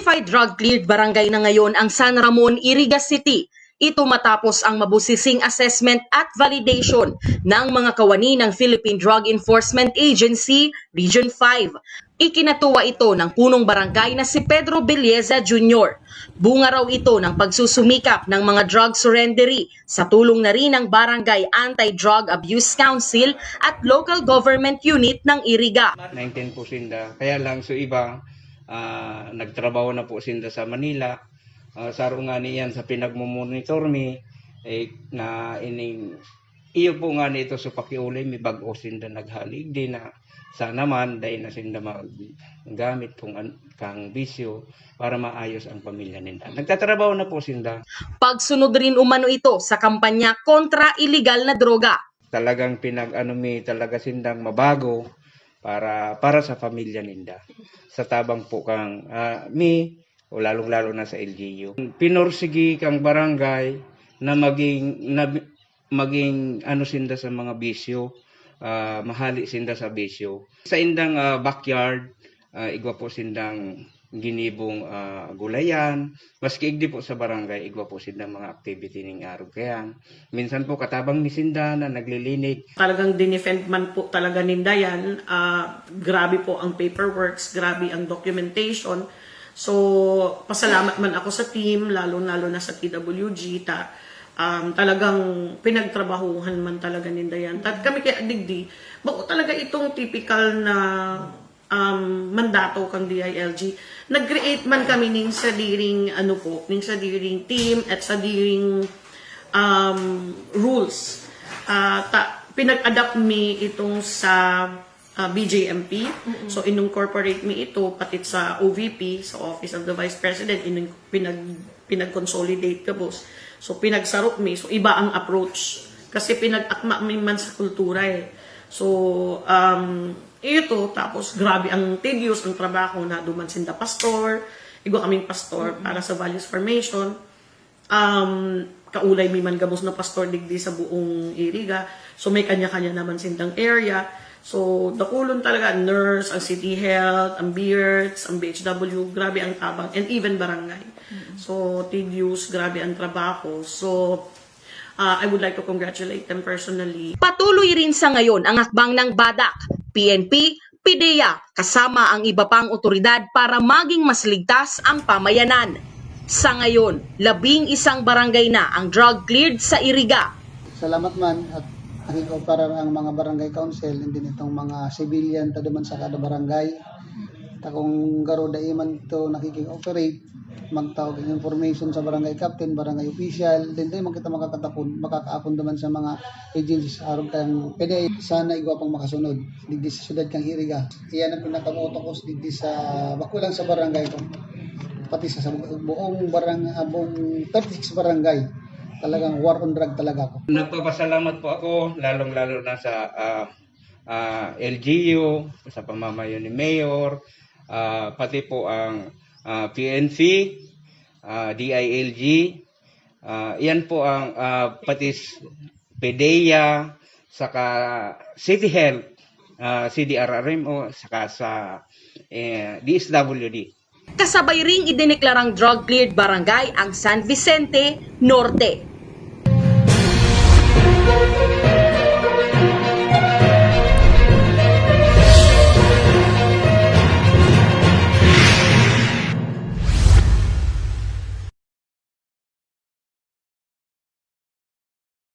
Certified drug-cleared barangay na ngayon ang San Ramon, Iriga City. Ito matapos ang mabusising assessment at validation ng mga kawani ng Philippine Drug Enforcement Agency Region 5. Ikinatuwa ito ng punong barangay na si Pedro Belleza Jr. Bunga raw ito ng pagsusumikap ng mga drug surrendery sa tulong na rin ng Barangay Anti-Drug Abuse Council at Local Government Unit ng Iriga. 19 po sinda, kaya lang so iba nagtrabaho na po sinda sa Manila. Saro nga niyan sa pinagmumonitor mi na ining iyo po nga nito sa pakiuli mi bag-o sinda naghalig din na sana man dahil na sinda gamit kang bisyo para maayos ang pamilya nila. Nagtatrabaho na po sinda. Pagsunod rin umano ito sa kampanya kontra iligal na droga. Talagang mi talaga sindang mabago para sa pamilya ninda. Sa tabang po kang mi o lalong-lalo na sa LGU. Pinorsigi kang barangay na maging sinda sa mga bisyo, mahali sinda sa bisyo. Sa indang backyard, igwa po sindang ginibong gulayan, maski igdi po sa barangay, igwa po sindang mga activity ning araw. Kaya minsan po katabang ni sinda na naglilinig. Talagang dinefend man po talaga ninda yan. Grabe po ang paperworks, grabe ang documentation. So, pasalamat man ako sa team, lalo-lalo na sa TWG, talagang pinagtrabahuhan man talaga ninda yan. At kami kay Adigdi, bako talaga itong typical na mandato kang DILG. Nag-create man kami ng sadiring, ng sadiring team at sadiring rules. Pinag-adapt mi itong sa BJMP. So, incorporate mi ito pati sa OVP, sa Office of the Vice President, pinag-consolidate ka boss. So, pinagsarok mi. So, iba ang approach. Kasi pinag-akma mi man sa kultura eh. So, ito, tapos grabe ang tedious ang trabaho na duman sinda pastor, igo kaming pastor para sa values formation. Kaulay mi man gabos na pastor digdi sa buong Iriga. So, may kanya-kanya naman sindang area. So, dakulon talaga, nurse, ang city health, ang BIRTS, ang BHW, grabe ang tabang, and even barangay. So, tedious, grabe ang trabaho. So, I would like to congratulate them personally. Patuloy rin sa ngayon ang akbang ng BADAC, PNP, PIDEA, kasama ang iba pang otoridad para maging mas ligtas ang pamayanan. Sa ngayon, 11 barangay na ang drug-cleared sa Iriga. Salamat man at para ang mga barangay council and din itong mga civilian taduman sa kada barangay. Kung garo daiman to nakiki-operate, magtawag ng information sa barangay captain, barangay official, din tayo makita makakaapon naman sa mga agencies aron kang pwede sana igwa pang makasunod digdi sa syudad kang Iriga. Iyan ang pinakamoto ko digdi sa bakulang sa barangay ko. Pati sa buong barangay, buong 36 barangay. Talagang war on drug talaga ako. Nagpapasalamat po ako, lalong-lalo na sa LGU, sa pamamayo ni Mayor, pati po ang PNP, DILG, yan po ang pati PIDEA, saka City Health, CDRRMO, saka sa DSWD. Kasabay ring idineklarang drug-cleared barangay ang San Vicente Norte.